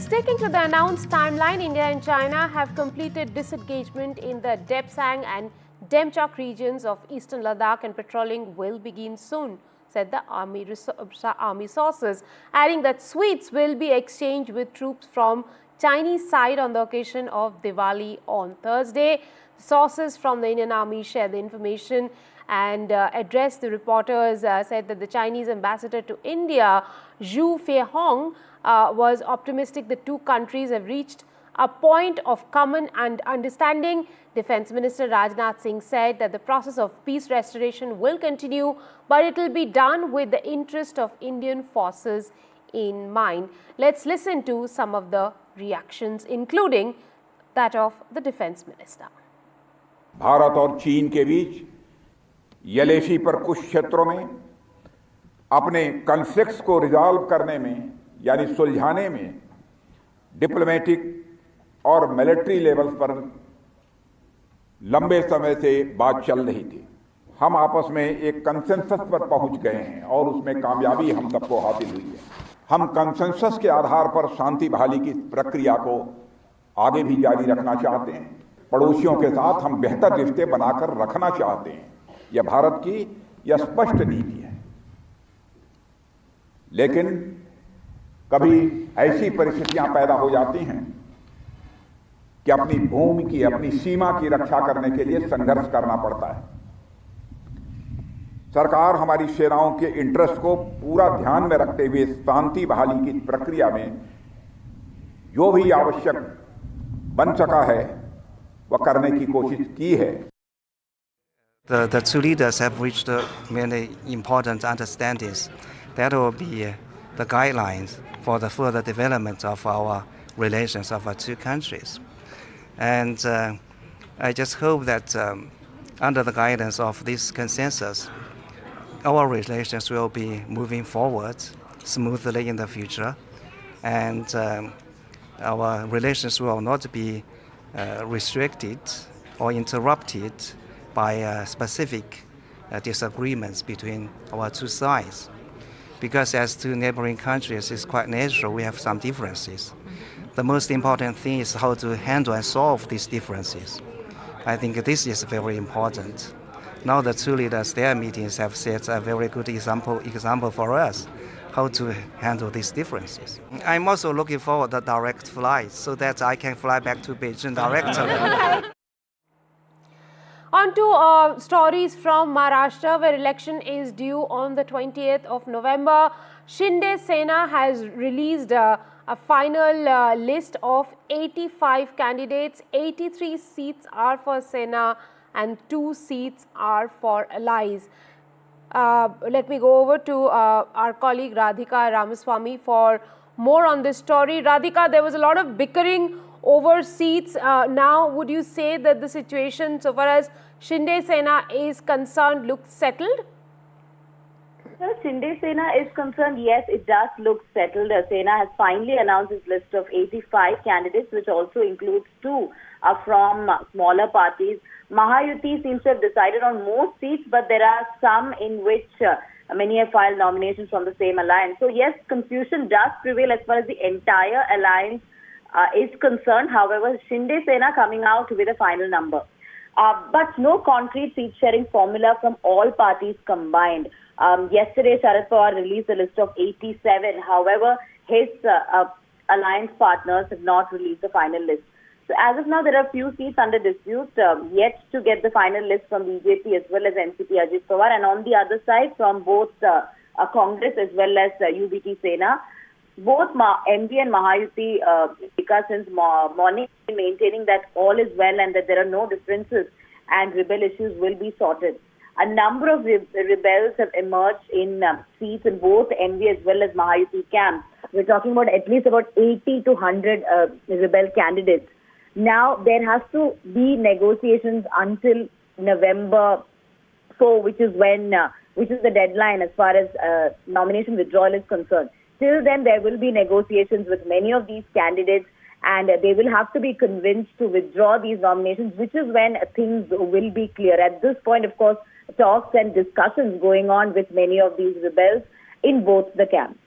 Sticking to the announced timeline, India and China have completed disengagement in the Depsang and Demchok regions of eastern Ladakh, and patrolling will begin soon, said the army sources, adding that sweets will be exchanged with troops from Chinese side on the occasion of Diwali on Thursday. Sources from the Indian Army shared the information and addressed the reporters, said that the Chinese ambassador to India, Zhu Feihong, was optimistic the two countries have reached a point of common understanding. Defence Minister Rajnath Singh said that the process of peace restoration will continue, but it will be done with the interest of Indian forces in mind. Let's listen to some of the reactions, including that of the Defence Minister. Bharat और चीन के बीच LAC पर कुछ क्षेत्रों में अपने conflicts को resolve करने में यानी सुलझाने में डिप्लोमेटिक और मिलिट्री लेवल पर लंबे समय से बात चल रही थी। हम आपस में एक कंसेंसस पर पहुंच गए हैं और उसमें कामयाबी हम सबको हासिल हुई है। हम कंसेंसस के आधार पर शांति बहाली की प्रक्रिया को आगे भी जारी रखना चाहते हैं। पड़ोसियों के साथ हम बेहतर रिश्ते बनाकर रखना चाहते हैं। यह भारत की यह स्पष्ट नीति है। लेकिन कभी ऐसी परिस्थितियां पैदा हो जाती हैं कि अपनी भूमि की, अपनी सीमा की रक्षा करने के लिए संघर्ष करना पड़ता है। सरकार हमारी सेनाओं के इंटरेस्ट को पूरा ध्यान में रखते हुए शांति बहाली की प्रक्रिया में जो भी आवश्यक बन सका है वह करने की कोशिश की है। The two leaders have reached many important understandings that will be the guidelines for the further development of our relations of our two countries. And I just hope that under the guidance of this consensus, our relations will be moving forward smoothly in the future, and our relations will not be restricted or interrupted by specific disagreements between our two sides. Because as two neighboring countries, it's quite natural we have some differences. The most important thing is how to handle and solve these differences. I think this is very important. Now the two leaders, their meetings have set a very good example for us how to handle these differences. I'm also looking forward to direct flights so that I can fly back to Beijing directly. On to stories from Maharashtra, where election is due on the 20th of November. Shinde Sena has released a final list of 85 candidates. 83 seats are for Sena and 2 seats are for allies. Let me go over to our colleague Radhika Ramaswamy for more on this story. Radhika, there was a lot of bickering over seats. Now, would you say that the situation, so far as Shinde Sena is concerned, looks settled? Well, Shinde Sena is concerned, yes, it does look settled. Sena has finally announced its list of 85 candidates, which also includes 2 from smaller parties. Mahayuti seems to have decided on most seats, but there are some in which many have filed nominations from the same alliance. So, yes, confusion does prevail as far as the entire alliance is concerned. However, Shinde Sena coming out with a final number. But no concrete seat-sharing formula from all parties combined. Yesterday, Sharad Pawar released a list of 87. However, his alliance partners have not released the final list. So as of now, there are few seats under dispute, yet to get the final list from BJP as well as NCP Ajit Pawar. And on the other side, from both Congress as well as UBT Sena, both MB and Mahayuti, since morning, maintaining that all is well and that there are no differences and rebel issues will be sorted. A number of rebels have emerged in seats in both MB as well as Mahayuti camps. We're talking about at least about 80 to 100 rebel candidates. Now, there has to be negotiations until November 4, which is the deadline as far as nomination withdrawal is concerned. Till then, there will be negotiations with many of these candidates, and they will have to be convinced to withdraw these nominations, which is when things will be clear. At this point, of course, talks and discussions going on with many of these rebels in both the camps.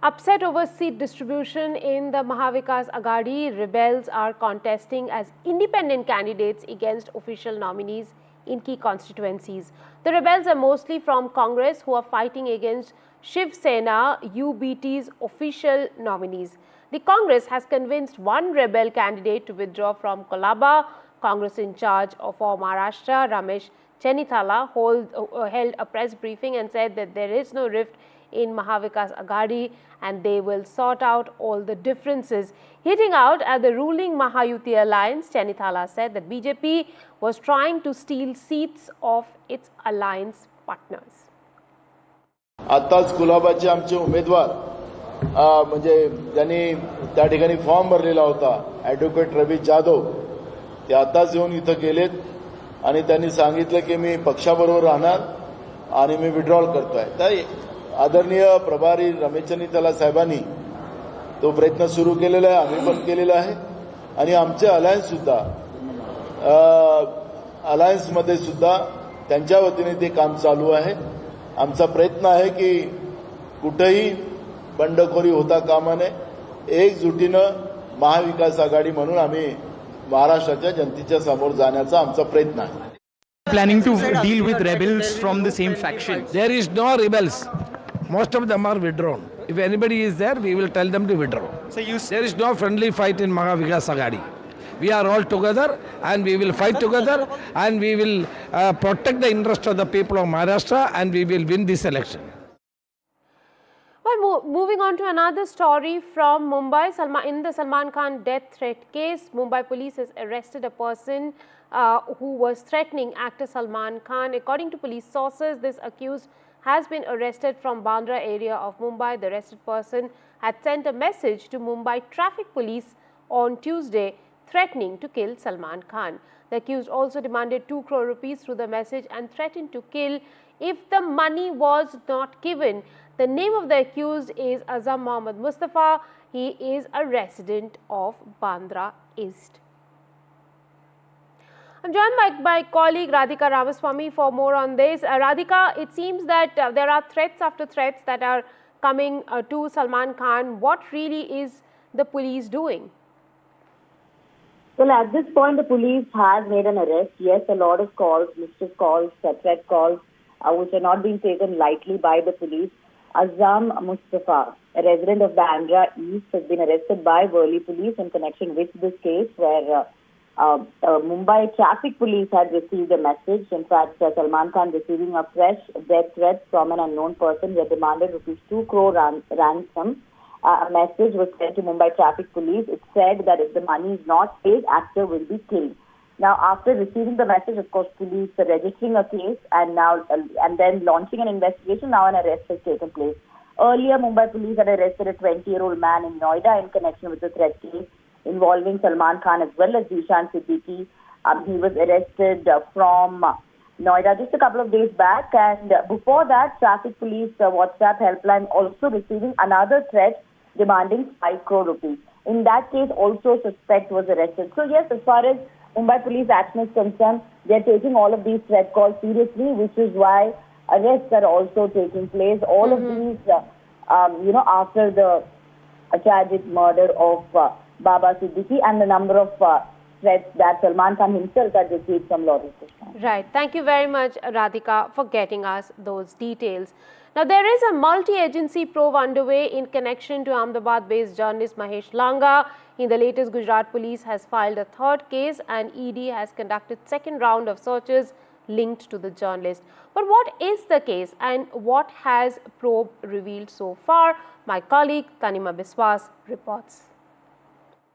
Upset over seat distribution in the Mahavikas Aghadi, rebels are contesting as independent candidates against official nominees in key constituencies. The rebels are mostly from Congress, who are fighting against Shiv Sena UBT's official nominees. The Congress has convinced one rebel candidate to withdraw from Kolaba. Congress in charge for Maharashtra, Ramesh Chenithala, held a press briefing and said that there is no rift in Mahavikas Aghadi and they will sort out all the differences. Hitting out at the ruling Mahayuti alliance, Chenithala said that BJP was trying to steal seats of its alliance partners. आताच कुलाबाचे आमचे उमेदवार म्हणजे ज्यांनी त्या ठिकाणी form भरलेला होता advocate रवी जाधव ते आताच येऊन इथं गेलेत आणि त्यांनी सांगितलं की मी पक्षाबरोबर राहणार आणि मी विड्रॉल करतोय. तर आदरणीय प्रभारी रमेश चन्नीताला साहेबांनी तो प्रयत्न सुरू केलेला आहे, आम्ही पण केलेला आहे आणि आमचे अलायन्स सुद्धा अलायन्समध्ये सुद्धा त्यांच्या वतीने ते काम चालू आहे. आमचा प्रयत्न आहे की कुठेही बंडखोरी होता कामा नये, एकजुटीनं महाविकास आघाडी म्हणून आम्ही महाराष्ट्राच्या जनतेच्या समोर जाण्याचा आमचा प्रयत्न आहे. Planning to deal with rebels from the same faction. There is no rebels. Most of them are withdrawn. If anybody is there, we will tell them to withdraw. So There is no friendly fight in Mahavikas Aghadi. We are all together and we will fight together and we will protect the interest of the people of Maharashtra and we will win this election. Well, moving on to another story from Mumbai. In the Salman Khan death threat case, Mumbai police has arrested a person who was threatening actor Salman Khan. According to police sources, this accused has been arrested from Bandra area of Mumbai. The arrested person had sent a message to Mumbai traffic police on Tuesday threatening to kill Salman Khan. The accused also demanded 2 crore rupees through the message and threatened to kill if the money was not given. The name of the accused is Azam Mohammad Mustafa. He is a resident of Bandra East. I'm joined by my colleague Radhika Ramaswamy for more on this. Radhika, it seems that there are threats after threats that are coming to Salman Khan. What really is the police doing? Well, at this point, the police has made an arrest. Yes, a lot of calls, mischief calls, threat calls, which are not being taken lightly by the police. Azam Mustafa, a resident of Bandra East, has been arrested by Worli police in connection with this case where Mumbai traffic police had received a message. In fact, Salman Khan receiving a fresh death threat from an unknown person. He had demanded rupees 2 crore ransom. A message was sent to Mumbai traffic police. It said that if the money is not paid, actor will be killed. Now, after receiving the message, of course, police are registering a case and then launching an investigation. Now, an arrest has taken place. Earlier, Mumbai police had arrested a 20-year-old man in Noida in connection with the threat case involving Salman Khan as well as Zishan Siddiqui. He was arrested from Noida just a couple of days back, and before that, traffic police WhatsApp helpline also receiving another threat demanding 5 crore rupees. In that case, also suspect was arrested. So yes, as far as Mumbai police action is concerned, they are taking all of these threat calls seriously, which is why arrests are also taking place. All of these, after the tragic murder of Baba Siddiqui and the number of threats that Salman Khan himself had received from law enforcement. Right. Thank you very much, Radhika, for getting us those details. Now, there is a multi-agency probe underway in connection to Ahmedabad-based journalist Mahesh Langa. In the latest, Gujarat police has filed a third case and ED has conducted second round of searches linked to the journalist. But what is the case and what has probe revealed so far? My colleague Tanima Biswas reports.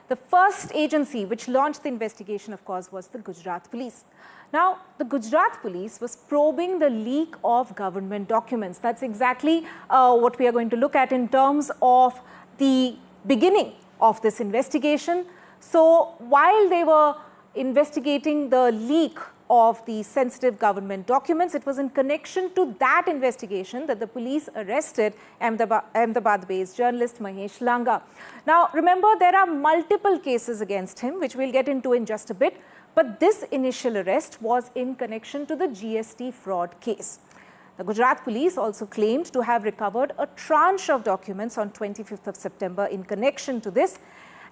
The first agency which launched the investigation, of course, was the Gujarat police. Now, the Gujarat police was probing the leak of government documents. That's exactly what we are going to look at in terms of the beginning of this investigation. So, while they were investigating the leak of the sensitive government documents, it was in connection to that investigation that the police arrested Ahmedabad-based journalist Mahesh Langa. Now, remember, there are multiple cases against him, which we'll get into in just a bit. But this initial arrest was in connection to the GST fraud case. The Gujarat police also claimed to have recovered a tranche of documents on 25th of September in connection to this.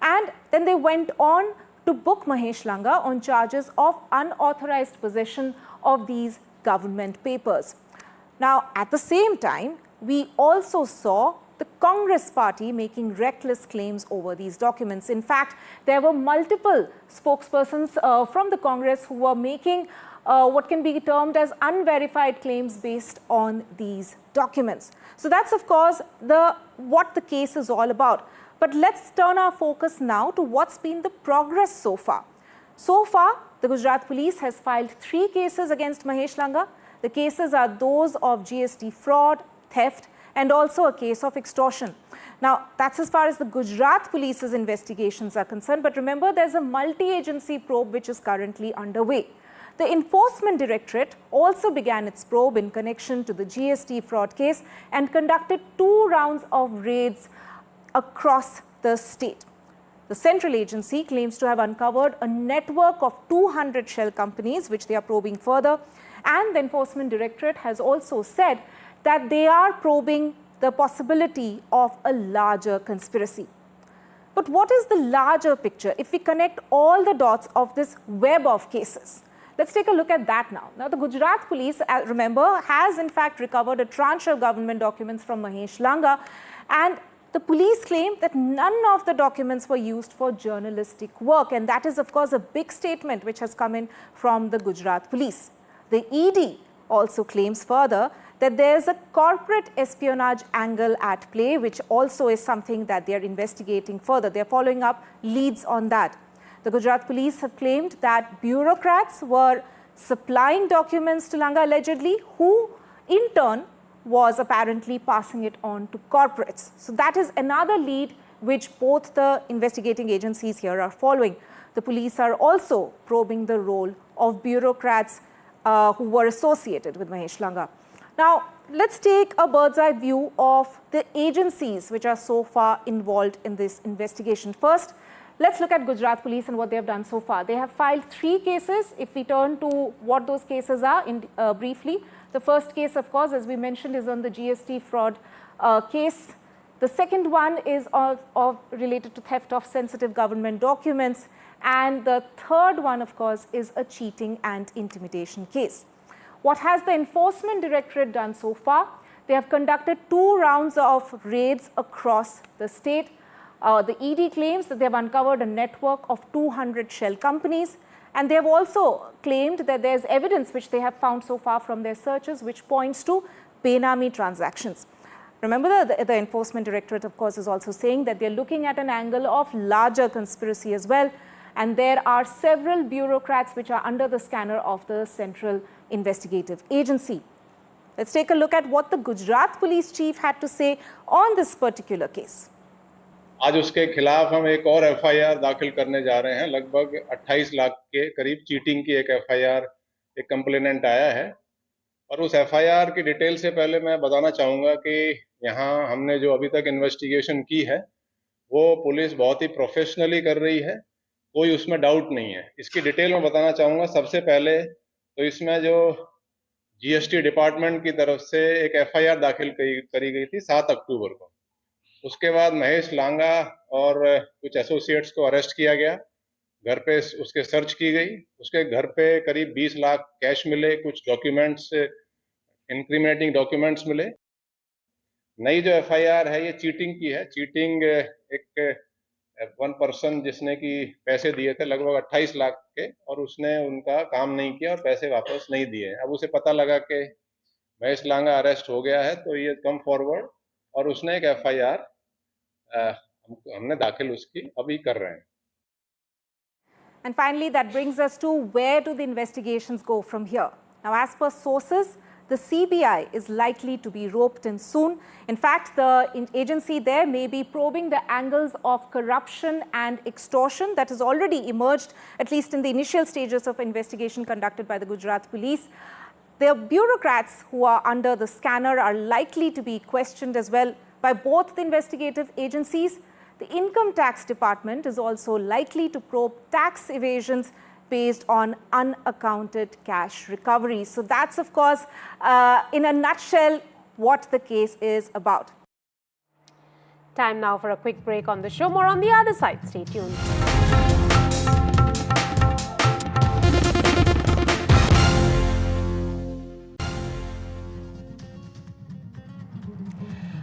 And then they went on to book Mahesh Langa on charges of unauthorized possession of these government papers. Now, at the same time, we also saw the Congress party making reckless claims over these documents. In fact, there were multiple spokespersons from the Congress who were making what can be termed as unverified claims based on these documents. So that's, of course, what the case is all about. But let's turn our focus now to what's been the progress so far. So far, the Gujarat police has filed 3 cases against Mahesh Langa. The cases are those of GST fraud, theft, and also a case of extortion. Now, that's as far as the Gujarat police's investigations are concerned. But remember, there's a multi-agency probe which is currently underway. The Enforcement Directorate also began its probe in connection to the GST fraud case and conducted 2 rounds of raids across the state. The central agency claims to have uncovered a network of 200 shell companies, which they are probing further. And the Enforcement Directorate has also said that they are probing the possibility of a larger conspiracy. But what is the larger picture if we connect all the dots of this web of cases? Let's take a look at that now. Now, the Gujarat police, remember, has in fact recovered a tranche of government documents from Mahesh Langa, and the police claim that none of the documents were used for journalistic work, and that is, of course, a big statement which has come in from the Gujarat police. The ED also claims further that there's a corporate espionage angle at play, which also is something that they are investigating further. They're following up leads on that. The Gujarat police have claimed that bureaucrats were supplying documents to Langa allegedly, who in turn was apparently passing it on to corporates. So that is another lead which both the investigating agencies here are following. The police are also probing the role of bureaucrats who were associated with Mahesh Langa. Now, let's take a bird's eye view of the agencies which are so far involved in this investigation. First, let's look at Gujarat police and what they have done so far. They have filed 3 cases. If we turn to what those cases are briefly, the first case, of course, as we mentioned, is on the GST fraud case. The second one is related to theft of sensitive government documents. And the third one, of course, is a cheating and intimidation case. What has the Enforcement Directorate done so far? They have conducted 2 rounds of raids across the state. The ED claims that they have uncovered a network of 200 shell companies, and they have also claimed that there's evidence which they have found so far from their searches which points to Benami transactions. Remember, the Enforcement Directorate, of course, is also saying that they're looking at an angle of larger conspiracy as well, and there are several bureaucrats which are under the scanner of the Central Investigative Agency. Let's take a look at what the Gujarat Police Chief had to say on this particular case. आज उसके खिलाफ हम एक और FIR दाखिल करने जा रहे हैं। लगभग 28 लाख के करीब चीटिंग की एक एफआईआर, एक कंप्लेनेंट आया है। और उस एफआईआर की डिटेल से पहले मैं बताना चाहूँगा कि यहाँ हमने जो अभी तक इन्वेस्टिगेशन की है वो पुलिस बहुत ही प्रोफेशनली कर रही है, कोई उसमें डाउट नहीं है। इसकी डिटेल में बताना चाहूँगा। सबसे पहले तो इसमें जो जीएसटी डिपार्टमेंट की तरफ से एक एफआईआर दाखिल करी गई थी 7 अक्टूबर को। उसके बाद महेश लांगा और कुछ एसोसिएट्स को अरेस्ट किया गया, घर पे उसके सर्च की गई। उसके घर पे करीब 20 लाख कैश मिले, कुछ डॉक्यूमेंट्स, इंक्रिमिनेटिंग डॉक्यूमेंट्स मिले। नई जो एफआईआर है ये चीटिंग की है। चीटिंग एक वन पर्सन जिसने कि पैसे दिए थे लगभग 28 लाख के, और उसने उनका काम नहीं किया और पैसे वापस नहीं दिए। अब उसे पता लगा कि महेश लांगा अरेस्ट हो गया है, तो ये कम फॉरवर्ड और उसने एक एफआईआर हमने दाखिल उसकी अभी कर रहे हैं। And finally, that brings us to where do the investigations go from here? Now, as per sources, the CBI is likely to be roped in soon. In fact, the agency there may be probing the angles of corruption and extortion that has already emerged, at least in the initial stages of investigation conducted by the Gujarat police. The bureaucrats who are under the scanner are likely to be questioned as well by both the investigative agencies. The Income Tax Department is also likely to probe tax evasions based on unaccounted cash recovery. So that's, of course, in a nutshell, what the case is about. Time now for a quick break on the show. More on the other side. Stay tuned.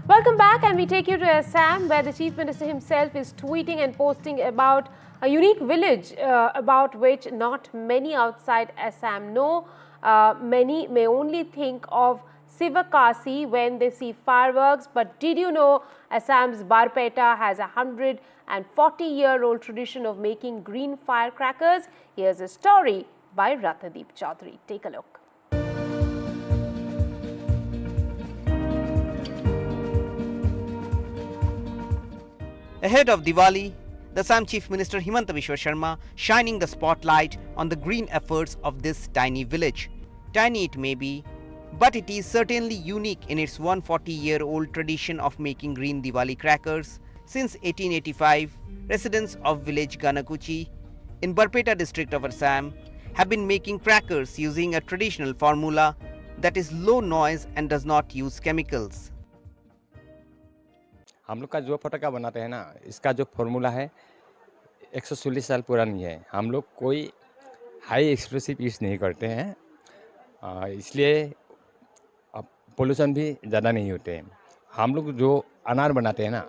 Welcome back, and we take you to Assam, where the Chief Minister himself is tweeting and posting about a unique village about which not many outside Assam know. Many may only think of Sivakasi when they see fireworks, but did you know Assam's Barpeta has a 140-year-old tradition of making green firecrackers? Here's a story by Rathadeep Chaudhary. Take a look. Ahead of Diwali, the Assam Chief Minister Himanta Biswa Sharma shining the spotlight on the green efforts of this tiny village. Tiny it may be, but it is certainly unique in its 140-year-old tradition of making green Diwali crackers. Since 1885, residents of village Ganakuchi in Barpeta district of Assam have been making crackers using a traditional formula that is low noise and does not use chemicals. हम लोग का जो पटाखा बनाते हैं ना, इसका जो फॉर्मूला है 140 साल पुरानी है. हम लोग कोई हाई एक्सप्लोसिव यूज़ नहीं करते हैं, इसलिए पोल्यूशन भी ज़्यादा नहीं होते हैं. हम लोग जो अनार बनाते हैं ना,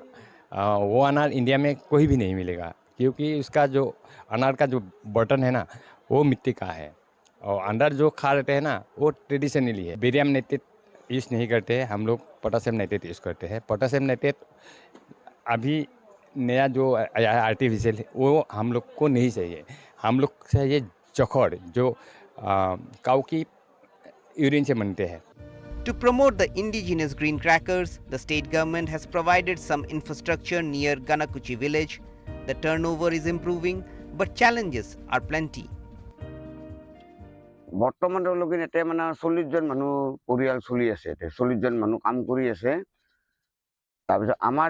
वो अनार इंडिया में कोई भी नहीं मिलेगा, क्योंकि उसका जो अनार का जो बटन है ना, वो मिट्टी का है, और अंदर जो खा लेते हैं ना, वो ट्रेडिशनली है. बेरियम नाइट्रेट यूज़ नहीं करते हैं, हम लोग पोटेशियम नाइट्रेट यूज़ करते हैं. पोटेशियम नाइट्रेट अभी नया जो आर्टिफिशियल है, वो हम लोग को नहीं चाहिए. हम लोग चाहिए चखड़, जो काऊ की यूरिन से बनते हैं. To promote the indigenous green crackers, the state government has provided some infrastructure near Ganakuchi village. The turnover is improving, but challenges are plenty. বৰ্তমানলৈকে এতে মানে 40 জন মানুহ পৰিয়াল চলি আছে, 40 জন মানুহ কাম কৰি আছে. তাৰপিছত আমাৰ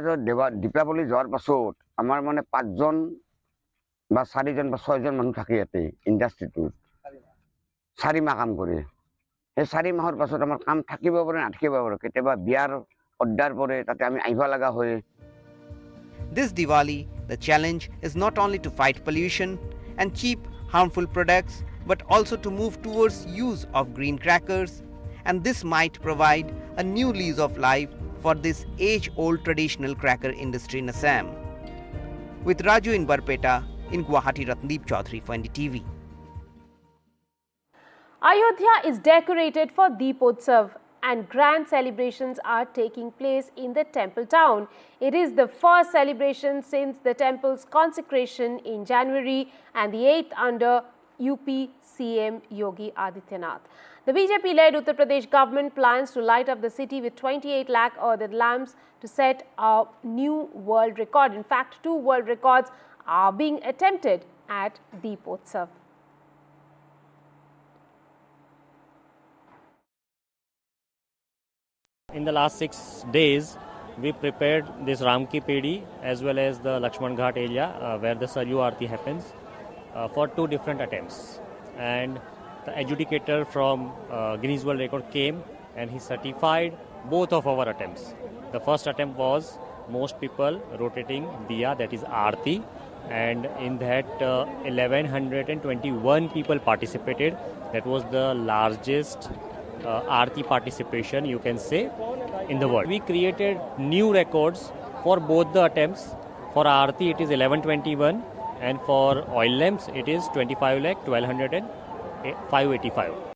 দীপাৱলী যোৱাৰ পাছত আমাৰ মানে 5 জন বা 4 জন বা 6 জন মানুহ থাকে ইয়াতে ইণ্ডাষ্ট্ৰিটোত 4 মাহ কাম কৰে. এই 4 মাহৰ পাছত আমাৰ কাম থাকিব পাৰে নাথাকিব পাৰে, কেতিয়াবা বিয়াৰ অৰ্ডাৰ পৰে, তাতে আমি আহিব লগা হয়. This Diwali, the challenge is not only to fight pollution and cheap harmful products, but also to move towards use of green crackers, and this might provide a new lease of life for this age-old traditional cracker industry in Assam. With Raju in Barpeta, in Guwahati, Rathadeep Chaudhary for NDTV. Ayodhya is decorated for Deepotsav, and grand celebrations are taking place in the temple town. It is the first celebration since the temple's consecration in January and the 8th under UP CM Yogi Adityanath. The BJP-led Uttar Pradesh government plans to light up the city with 28 lakh earthen lamps to set a new world record. In fact, 2 world records are being attempted at Deepotsav. In the last 6 days, we prepared this Ramki Pedi as well as the Lakshman Ghat area where the Saryu Aarti happens for 2 different attempts. And the adjudicator from Guinness World Record came and he certified both of our attempts. The first attempt was most people rotating Diya, that is Aarti, and in that 1121 people participated. That was the largest Aarti participation, you can say, in the world. We created new records for both the attempts. For Aarti it is 1121 and for oil lamps it is 25 lakh 1200 and 585.